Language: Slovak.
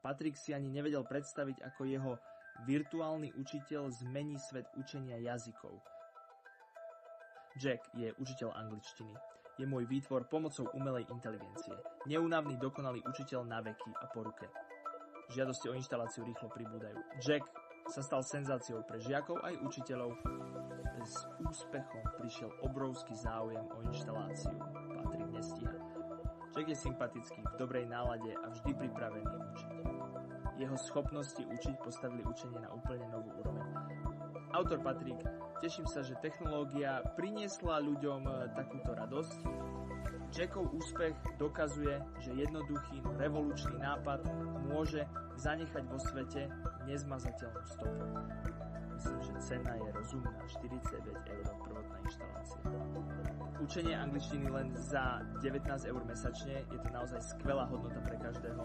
Patrik si ani nevedel predstaviť, ako jeho virtuálny učiteľ zmení svet učenia jazykov. Jack je učiteľ angličtiny. Je môj výtvor pomocou umelej inteligencie. Neúnavný dokonalý učiteľ na veky a po ruke. Žiadosti o inštaláciu rýchlo pribúdajú. Jack sa stal senzáciou pre žiakov aj učiteľov. S úspechom prišiel obrovský záujem o inštaláciu. Patrik nestíha. Jack je sympatický, v dobrej nálade a vždy pripravený učiť. Jeho schopnosti učiť postavili učenie na úplne novú úroveň. Autor Patrik: teším sa, že technológia priniesla ľuďom takúto radosť. Jackov úspech dokazuje, že jednoduchý, revolučný nápad môže zanechať vo svete nezmazateľnú stopu. Myslím, že cena je rozumná, 49 € prvotná inštalácia. Učenie angličtiny len za 19 € mesačne, je to naozaj skvelá hodnota pre každého.